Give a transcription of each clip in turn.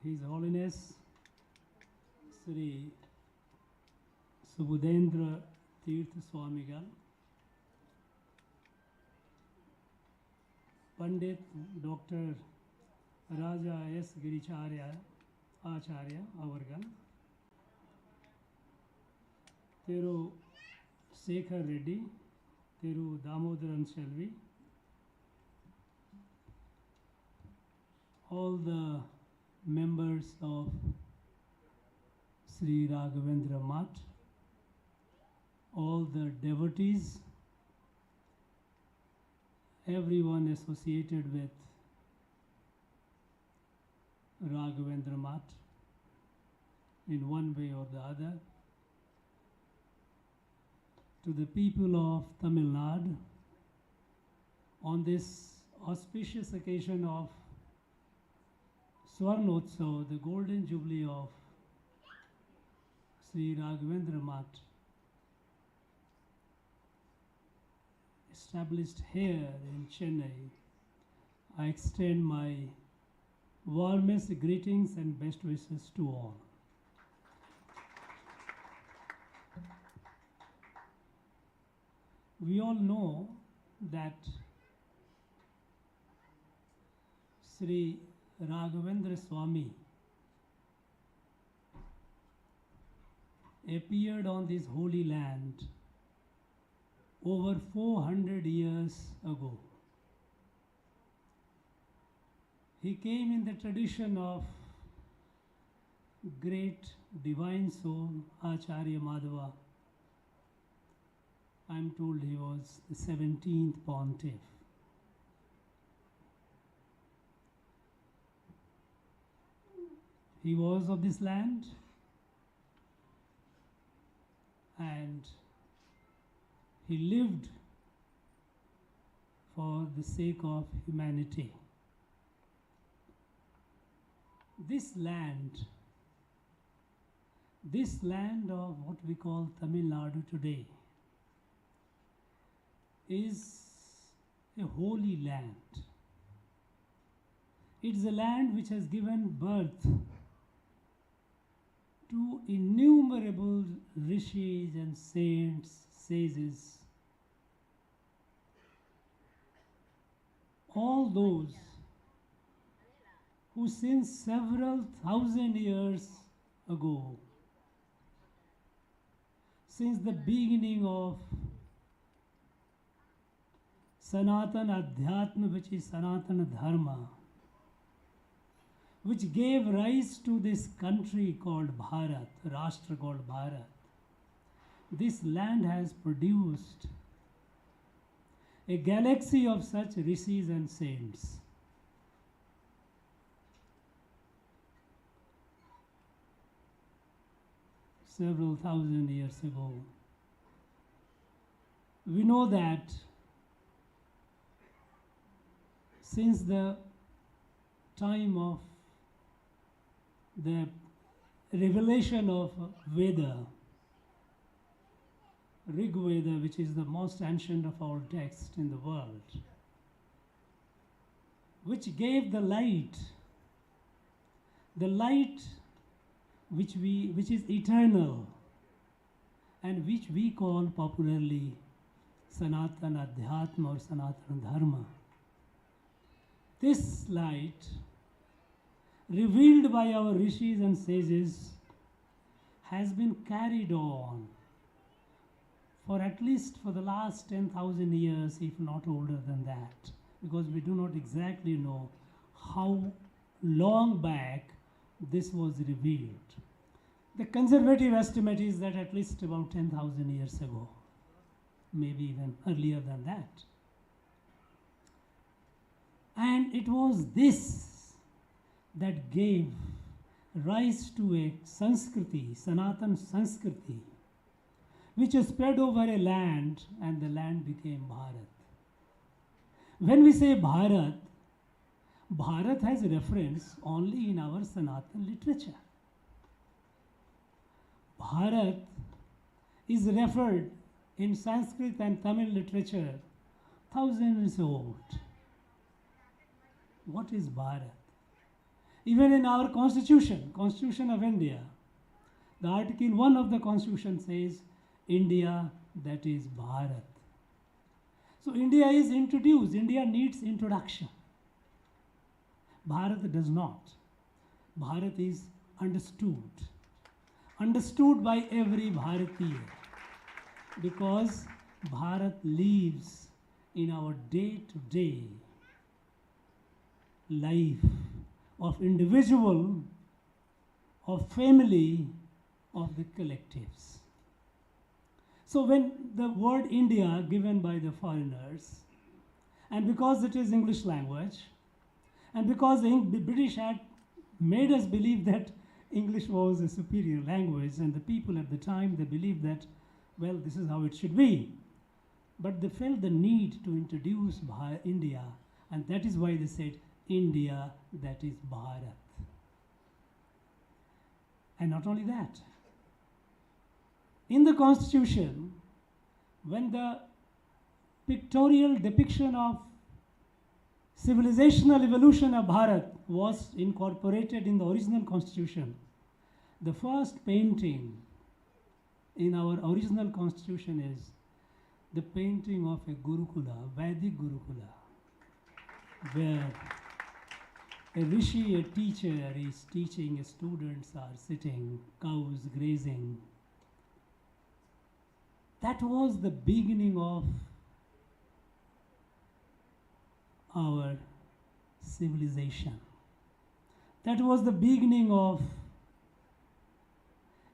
His Holiness Sri Subudendra Tirth Swamigal, Pandit Dr. Raja S. Giricharya Acharya Avargal, Thiru Sekhar Reddy, Thiru Damodaran Shelvi, all the members of Sri Raghavendra Math, all the devotees, everyone associated with Raghavendra Math in one way or the other, to the people of Tamil Nadu on this auspicious occasion of Swarnotsav, the golden jubilee of Sri Raghavendra Math, established here in Chennai. I extend my warmest greetings and best wishes to all. We all know that Sri Raghavendra Swami appeared on this holy land over 400 years ago. He came in the tradition of great divine soul Acharya Madhava. I'm told he was the 17th pontiff. He was of this land, and he lived for the sake of humanity. This land of what we call Tamil Nadu today, is a holy land. It's a land which has given birth to innumerable rishis and saints, sages, all those who since several thousand years ago, since the beginning of Sanatana Dharma, which is Sanatana Dharma, which gave rise to this country called Bharat, Rashtra called Bharat. This land has produced a galaxy of such rishis and saints. Several thousand years ago. We know that since the time of the revelation of Veda, Rig Veda, which is the most ancient of all texts in the world, which gave the light which is eternal and which we call popularly Sanatana Dharma or Sanatana Dharma. This light, revealed by our rishis and sages, has been carried on for at least for the last 10,000 years, if not older than that, because we do not exactly know how long back this was revealed. The conservative estimate is that at least about 10,000 years ago, maybe even earlier than that. And it was this that gave rise to a Sanskriti, Sanatan Sanskriti, which spread over a land, and the land became Bharat. When we say Bharat, Bharat has reference only in our Sanatan literature. Bharat is referred in Sanskrit and Tamil literature thousands old. What is Bharat? Even in our Constitution of India, the Article 1 of the Constitution says, India, that is Bharat. So India is introduced. India needs introduction. Bharat does not. Bharat is understood. Understood by every Bharatiya. Because Bharat lives in our day-to-day life of individual, of family, of the collectives. So when the word India given by the foreigners, and because it is English language, and because the British had made us believe that English was a superior language, and the people at the time, they believed that, well, this is how it should be. But they felt the need to introduce India, and that is why they said, India, that is Bharat. And not only that, in the Constitution, when the pictorial depiction of civilizational evolution of Bharat was incorporated in the original Constitution, the first painting in our original Constitution is the painting of a Gurukula, Vedic Gurukula, where a rishi, a teacher, is teaching, students are sitting, cows grazing. That was the beginning of our civilization. That was the beginning of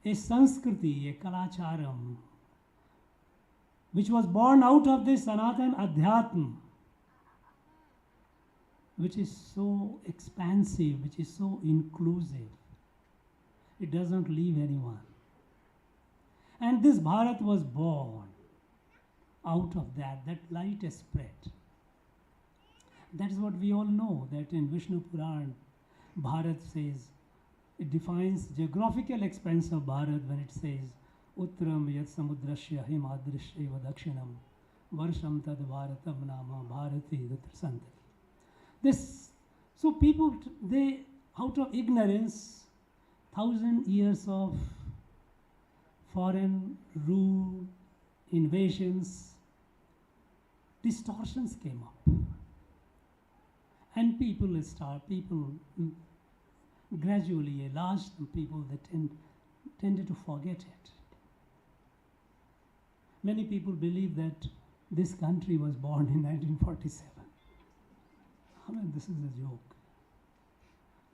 a Sanskriti, a Kalacharam, which was born out of this Sanatana Dharma, which is so expansive, which is so inclusive. It doesn't leave anyone. And this Bharat was born out of that light has spread. That is what we all know, that in Vishnu Puran, Bharat says, it defines geographical expanse of Bharat when it says, Uttram yat samudrasya himadrishya dakshinam varsham tad bharatam nama bharati dutrasantati. This, so people, they, out of ignorance, 1,000 years of foreign rule, invasions, distortions came up. And people gradually, a large people, they tended to forget it. Many people believe that this country was born in 1947. I mean, this is a joke.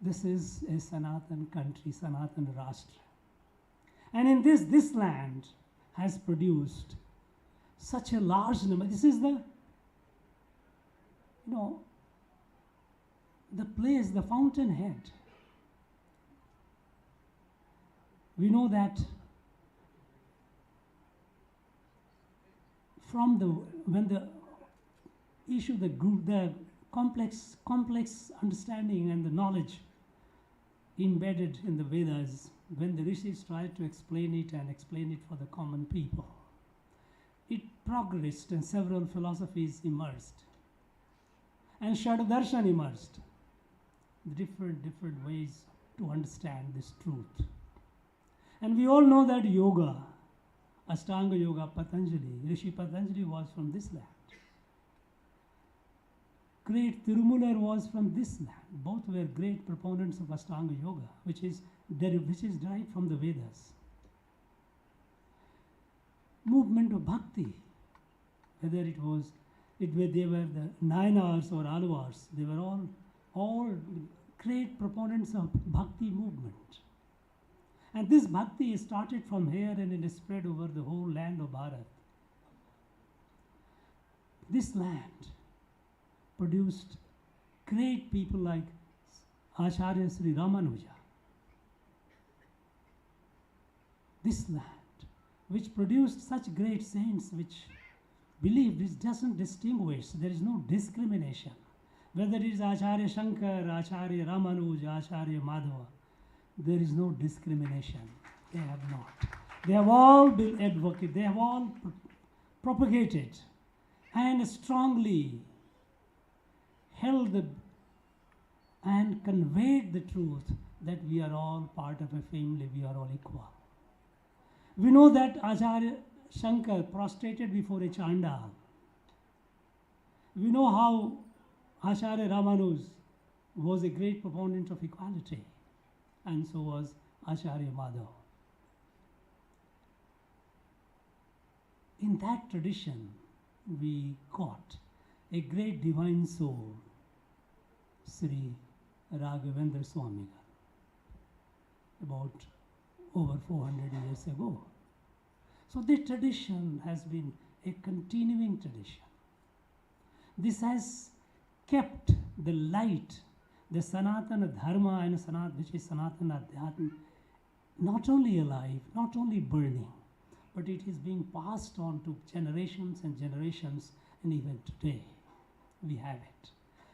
This is a Sanatan country, Sanatan Rashtra. And in this land has produced such a large number. This is the, the place, the fountainhead. We know that from when the issue, the complex understanding and the knowledge embedded in the Vedas, when the rishis tried to explain it and explain it for the common people, it progressed and several philosophies emerged. And Shadadarshan emerged, different ways to understand this truth. And we all know that yoga, Ashtanga Yoga, Patanjali, Rishi Patanjali was from this land. Great Tirumular was from this land. Both were great proponents of Ashtanga Yoga, which is derived from the Vedas. Movement of bhakti, whether they were the Nayanars or Alvars, they were all great proponents of bhakti movement. And this bhakti started from here and it spread over the whole land of Bharat. This land produced great people like Acharya Sri Ramanuja. This land, which produced such great saints, which believed it doesn't distinguish, there is no discrimination. Whether it is Acharya Shankar, Acharya Ramanuja, Acharya Madhava, there is no discrimination. They have not. They have all been advocated, they have all propagated and strongly held and conveyed the truth that we are all part of a family, we are all equal. We know that Acharya Shankar prostrated before a Chandal. We know how Acharya Ramanuj was a great proponent of equality, and so was Acharya Madhav. In that tradition, we got a great divine soul, Sri Raghavendra Swami, about over 400 years ago. So this tradition has been a continuing tradition. This has kept the light, the Sanatana Dharma and which is Sanatana Dharma, not only alive, not only burning, but it is being passed on to generations and generations, and even today we have it.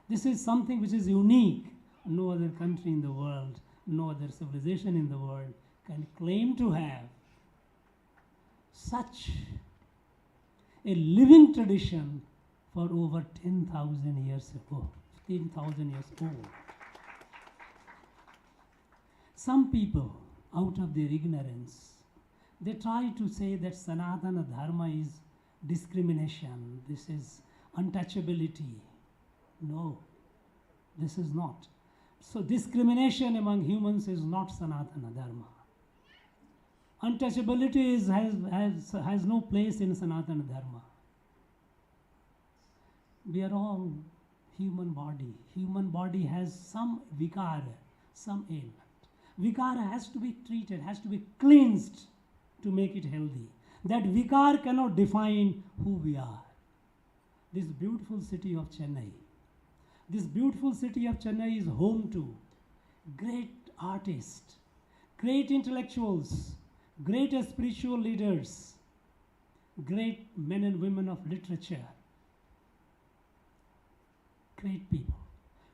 This is something which is unique. No other country in the world, no other civilization in the world can claim to have such a living tradition for over 10,000 years ago, 10,000 years old. Some people, out of their ignorance, they try to say that Sanatana Dharma is discrimination, this is untouchability. No, this is not. So discrimination among humans is not Sanatana Dharma. Untouchability has no place in Sanatana Dharma. We are all human body. Human body has some vikara, some ailment. Vikara has to be treated, has to be cleansed to make it healthy. That vikar cannot define who we are. This beautiful city of Chennai. This beautiful city of Chennai is home to great artists, great intellectuals, great spiritual leaders, great men and women of literature, great people.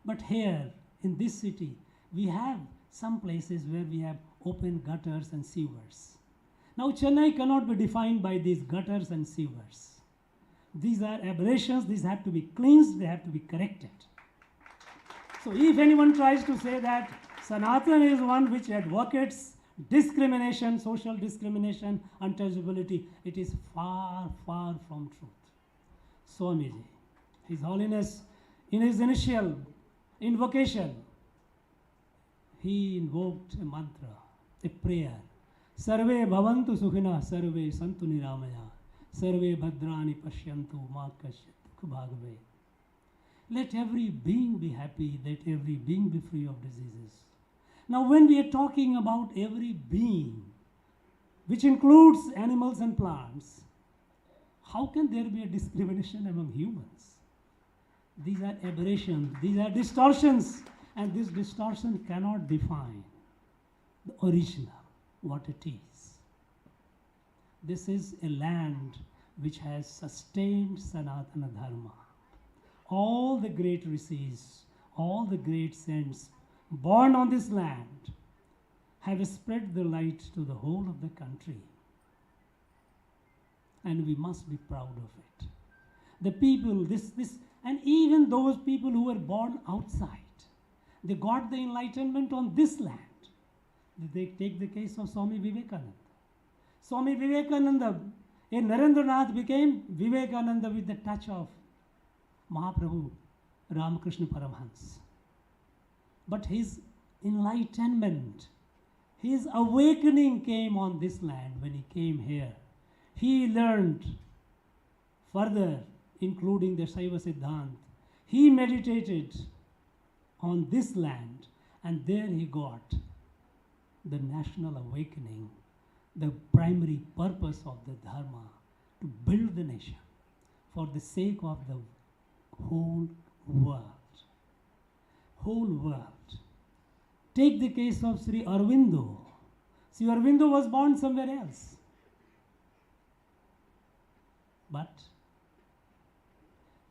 But here in this city, we have some places where we have open gutters and sewers. Now Chennai cannot be defined by these gutters and sewers. These are aberrations, these have to be cleansed, they have to be corrected. So if anyone tries to say that Sanatana is one which advocates discrimination, social discrimination, untouchability, it is far, far from truth. Swamiji, His Holiness, in his initial invocation, he invoked a mantra, a prayer. Sarve bhavantu sukhina, sarve santu niramaya, sarve bhadrani pashyantu ma kashyat bhagave. Let every being be happy, let every being be free of diseases. Now when we are talking about every being, which includes animals and plants, how can there be a discrimination among humans? These are aberrations, these are distortions, and this distortion cannot define the original, what it is. This is a land which has sustained Sanatana Dharma. All the great rishis, all the great saints born on this land have spread the light to the whole of the country. And we must be proud of it. The people, and even those people who were born outside, they got the enlightenment on this land. They take the case of Swami Vivekananda. Swami Vivekananda, a Narendranath became Vivekananda with the touch of Mahaprabhu Ramakrishna Paramhans. But his enlightenment, his awakening came on this land when he came here. He learned further, including the Shaiva Siddhant. He meditated on this land, and there he got the national awakening, the primary purpose of the Dharma, to build the nation for the sake of the whole world. Whole world. Take the case of Sri Aurobindo. Sri Aurobindo was born somewhere else. But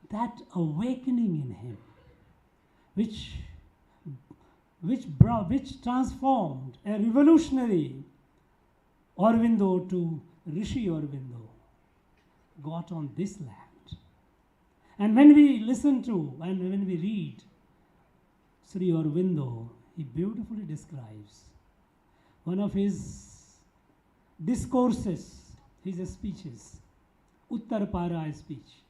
that awakening in him, which transformed a revolutionary Aurobindo to Rishi Aurobindo, got on this land. And when we listen to and when we read Sri Aurobindo, he beautifully describes one of his discourses, his speeches, Uttarpara speech.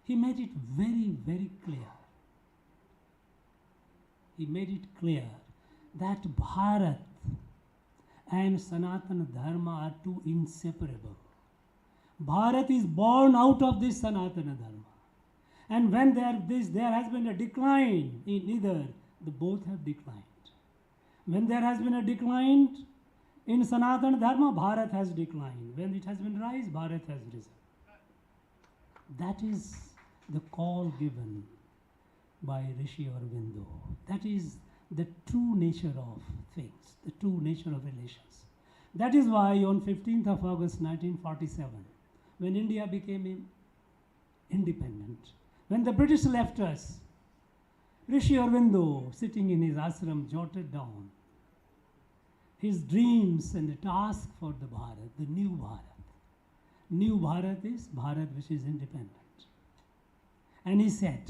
He made it very, very clear. He made it clear that Bharat and Sanatana Dharma are two inseparable. Bharat is born out of this Sanatana Dharma. And when there has been a decline in either, the both have declined. When there has been a decline in Sanatana Dharma, Bharat has declined. When it has been rise, Bharat has risen. That is the call given by Rishi Aurobindo. That is the true nature of things, the true nature of relations. That is why on 15th of August 1947, when India became independent, when the British left us, Rishi Aurobindo, sitting in his ashram, jotted down his dreams and the task for the Bharat, the new Bharat. New Bharat is Bharat which is independent. And he said,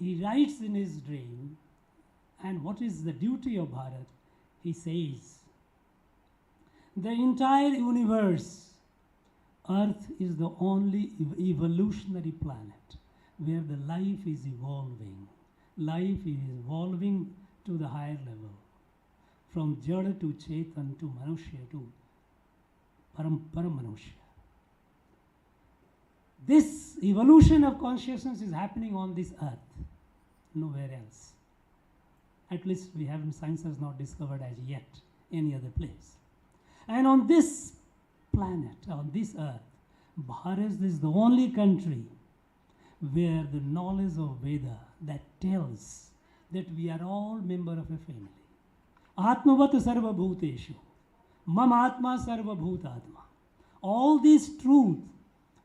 he writes in his dream, and what is the duty of Bharat? He says, the entire universe, Earth is the only evolutionary planet where the life is evolving. Life is evolving to the higher level, from Jada to Chetan to Manushya to Paramanushya. This evolution of consciousness is happening on this earth, nowhere else. At least science has not discovered as yet any other place. And on this planet, on this earth, Bharat is the only country where the knowledge of Veda that tells that we are all member of a family. Atmavat sarva bhuteshu, mam atma sarva bhutatma. All this truth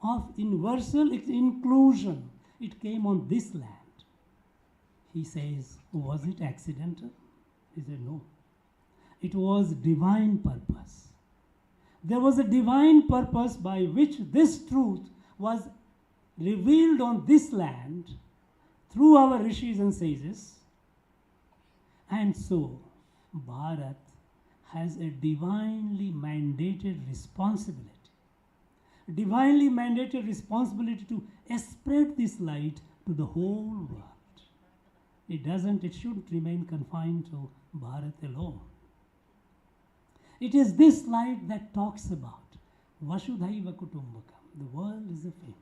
of universal inclusion, it came on this land. He says, was it accidental? He said, no. It was divine purpose. There was a divine purpose by which this truth was revealed on this land through our rishis and sages. And so, Bharat has a divinely mandated responsibility. Divinely mandated responsibility to spread this light to the whole world. It shouldn't remain confined to Bharat alone. It is this light that talks about Vasudhaiva Kutumbakam. The world is a family.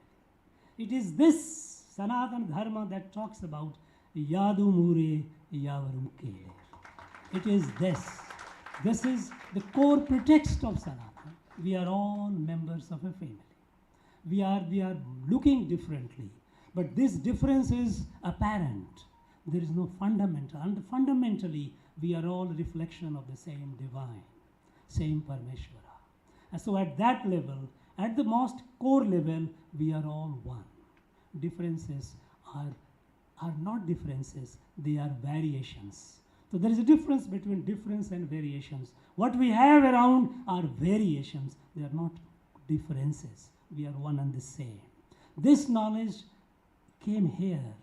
It is this Sanatana Dharma that talks about Yadu Mure Yavarum Kele. It is this. This is the core pretext of Sanatana. We are all members of a family. We are looking differently, but this difference is apparent. There is no fundamental. And fundamentally, we are all a reflection of the same divine, same Parameshvara. And so at that level, at the most core level, we are all one. Differences are not differences, they are variations. So there is a difference between difference and variations. What we have around are variations, they are not differences. We are one and the same. This knowledge came here,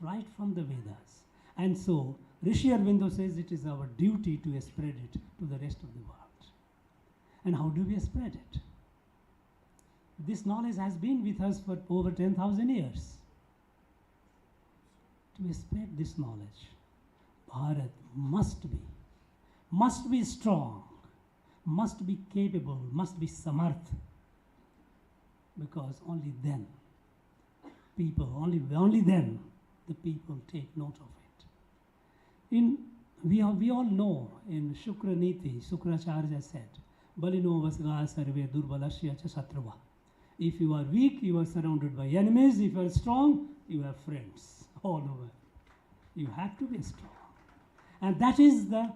right from the Vedas. And so, Rishi Aurobindo says it is our duty to spread it to the rest of the world. And how do we spread it? This knowledge has been with us for over 10,000 years. To spread this knowledge, Bharat must be strong, must be capable, must be samarth. Because only then, only then, the people take note of it. We all know in Shukra Niti, Shukracharya said, Balino vasga sarve durbalasya cha satrava. If you are weak, you are surrounded by enemies. If you are strong, you have friends all over. You have to be strong. And that is the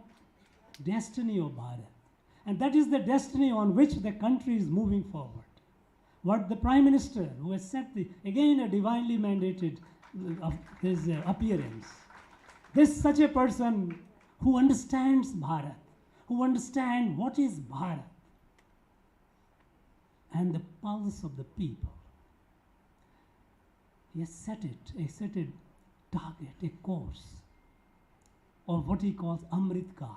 destiny of Bharat. And that is the destiny on which the country is moving forward. What the Prime Minister, who has set again a divinely mandated his appearance. This such a person who understands Bharat, who understands what is Bharat and the pulse of the people. He has set a target, a course. of what he calls Amrit Kal.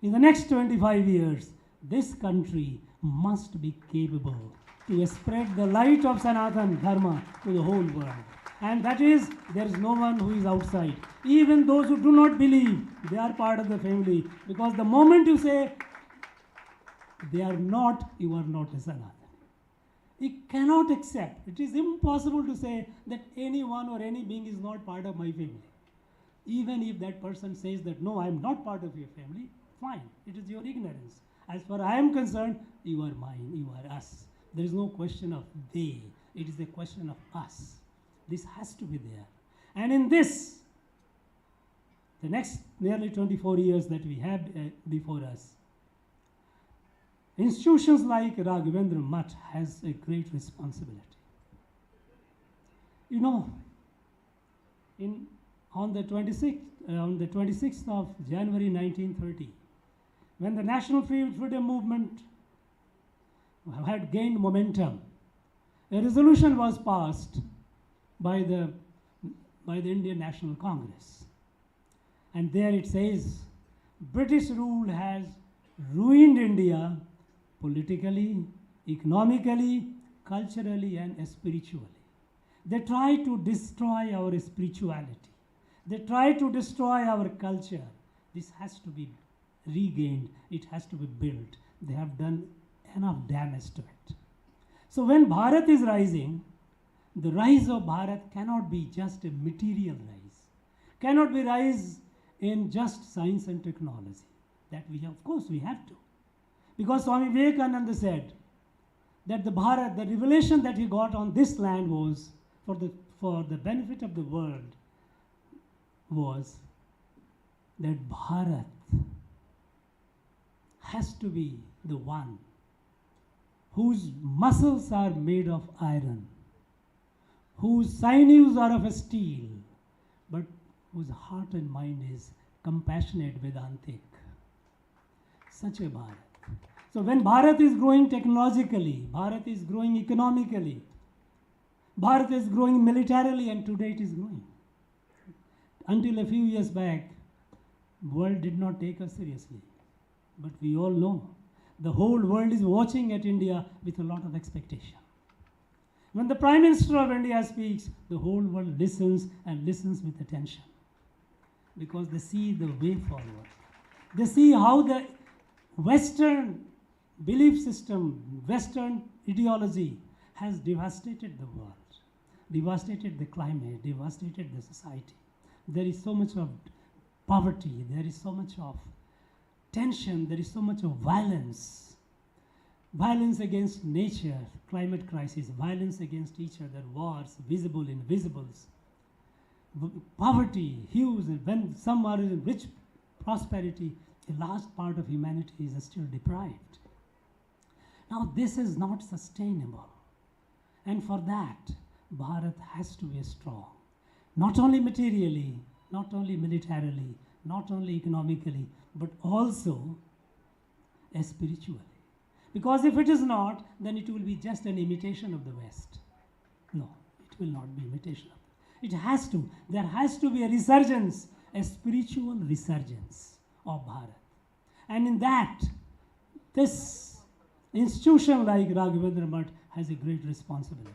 In the next 25 years, this country must be capable to spread the light of Sanatana Dharma to the whole world. And that is, there is no one who is outside. Even those who do not believe, they are part of the family. Because the moment you say, they are not, you are not a Sanatana. You cannot accept. It is impossible to say that anyone or any being is not part of my family. Even if that person says that, no, I am not part of your family, fine. It is your ignorance. As far as I am concerned, you are mine, you are us. There is no question of they. It is a question of us. This has to be there. And in this, the next nearly 24 years that we have before us, institutions like Raghavendra Mutt has a great responsibility. You know, on the 26th of January 1930, when the national freedom movement had gained momentum, a resolution was passed by the Indian National Congress. And there it says, British rule has ruined India politically, economically, culturally, and spiritually. They try to destroy our spirituality. They try to destroy our culture. This has to be regained. It has to be built. They have done enough damage to it. So when Bharat is rising, the rise of Bharat cannot be just a material rise. Cannot be rise in just science and technology. That we have, of course, we have to. Because Swami Vivekananda said that the Bharat, the revelation that he got on this land was for the benefit of the world, was that Bharat has to be the one whose muscles are made of iron, whose sinews are of steel, but whose heart and mind is compassionate Vedantic. Such a Bharat. So when Bharat is growing technologically, Bharat is growing economically, Bharat is growing militarily, and today it is growing. Until a few years back, the world did not take us seriously. But we all know the whole world is watching at India with a lot of expectation. When the Prime Minister of India speaks, the whole world listens and listens with attention. Because they see the way forward. They see how the Western belief system, Western ideology has devastated the world, devastated the climate, devastated the society. There is so much of poverty, there is so much of tension, there is so much of violence. Violence against nature, climate crisis, violence against each other, wars, visible, invisibles. Poverty, huge, when some are in rich prosperity, a large part of humanity is still deprived. Now this is not sustainable. And for that, Bharat has to be strong. Not only materially, not only militarily, not only economically, but also spiritually. Because if it is not, then it will be just an imitation of the West. No, it will not be imitation of it. It has to. There has to be a resurgence, a spiritual resurgence of Bharat. And in that, this institution like Raghavendra Mutt has a great responsibility.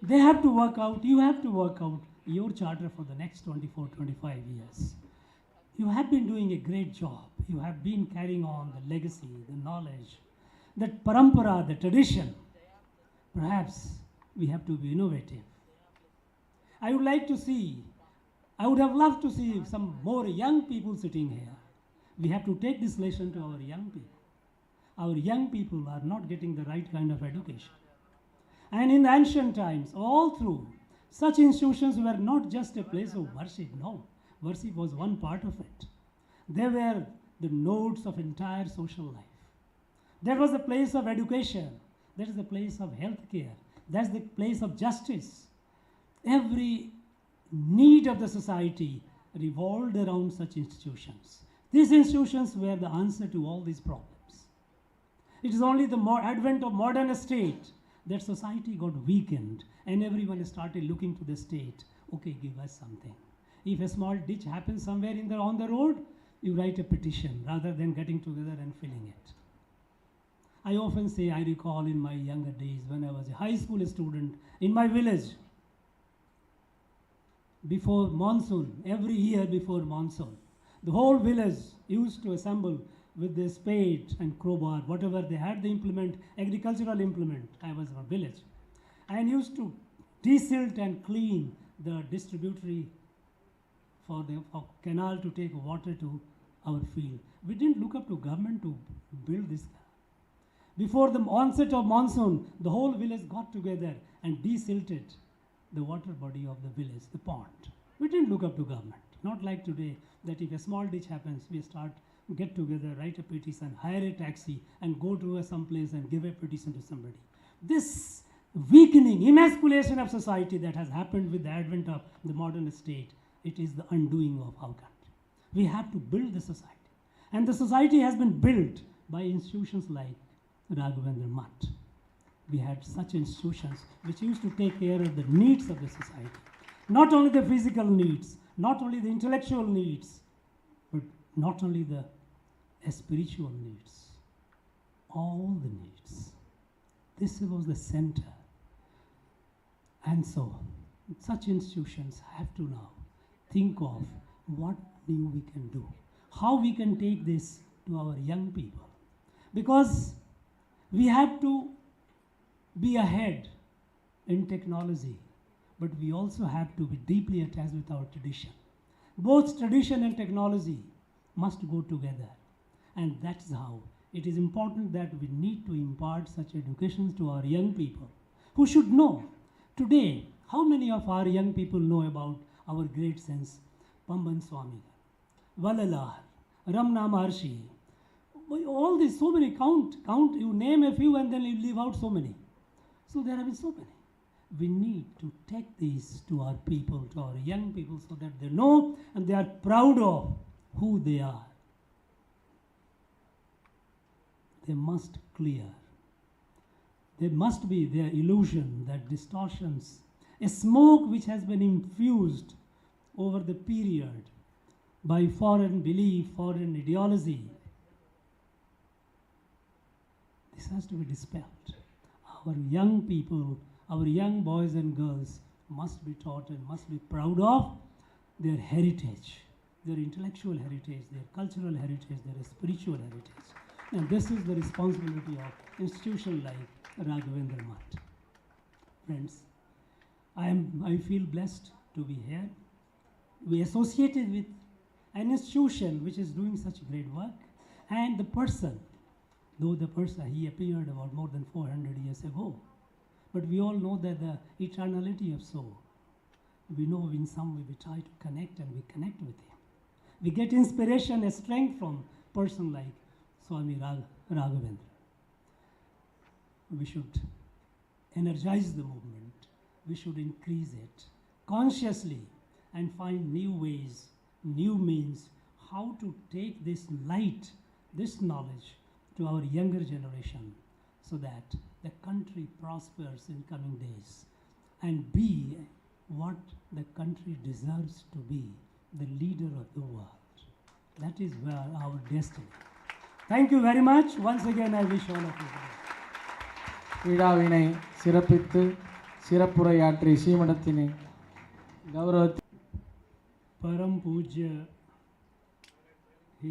They have to work out, you have to work out your charter for the next 24, 25 years. You have been doing a great job. You have been carrying on the legacy, the knowledge, that parampara, the tradition. Perhaps we have to be innovative. I would like to see, I would have loved to see some more young people sitting here. We have to take this lesson to our young people. Our young people are not getting the right kind of education. And in the ancient times, all through, such institutions were not just a place of worship, no. Worship was one part of it. They were the nodes of entire social life. There was a place of education. There is a place of healthcare. That's the place of justice. Every need of the society revolved around such institutions. These institutions were the answer to all these problems. It is only the advent of modern state that society got weakened and everyone started looking to the state. Okay, give us something. If a small ditch happens somewhere on the road, you write a petition rather than getting together and filling it. I often say, I recall in my younger days when I was a high school student in my village, before monsoon, every year before monsoon, the whole village used to assemble with their spade and crowbar, whatever they had, the implement, agricultural implement. I was in a village, and used to desilt and clean the distributory for the canal to take water to our field. We didn't look up to government to build this. Before the onset of monsoon, the whole village got together and desilted the water body of the village, the pond. We didn't look up to government. Not like today, that if a small ditch happens, we get together, write a petition, hire a taxi, and go to some place and give a petition to somebody. This weakening, emasculation of society that has happened with the advent of the modern state, it is the undoing of our country. We have to build the society. And the society has been built by institutions like Raghavendra Mutt. We had such institutions which used to take care of the needs of the society. Not only the physical needs, not only the intellectual needs, but not only the spiritual needs, all the needs. This was the center. And so, such institutions have to now think of what new we can do, how we can take this to our young people. Because we have to be ahead in technology, but we also have to be deeply attached with our tradition. Both tradition and technology must go together. And that's how it is important that we need to impart such education to our young people who should know. Today, how many of our young people know about our great saints, Pamban Swami, Valalar, Ramna Maharshi, all these, so many, count, you name a few and then you leave out so many. So there have been so many. We need to take these to our people, to our young people, so that they know and they are proud of who they are. They must clear. There must be their illusion, that distortions, a smoke which has been infused over the period by foreign belief, foreign ideology. This has to be dispelled. Our young people, our young boys and girls must be taught and must be proud of their heritage, their intellectual heritage, their cultural heritage, their spiritual heritage. And this is the responsibility of institutions like Raghavendra Mutt. Friends, I feel blessed to be here. We associated with an institution which is doing such great work, and the person, though the person, he appeared about more than 400 years ago. But we all know that the eternality of soul, we know in some way we try to connect, and we connect with him. We get inspiration and strength from a person like Swami Raghavendra. We should energize the movement. We should increase it consciously and find new ways, new means, how to take this light, this knowledge to our younger generation, so that the country prospers in coming days and be what the country deserves to be, the leader of the world. That is where our destiny. Thank you very much. Once again, I wish all of you well. விழாவினை சிறப்பித்து சிறப்புரையாற்றி சீமடத்தினை கௌரவ परम पूज्य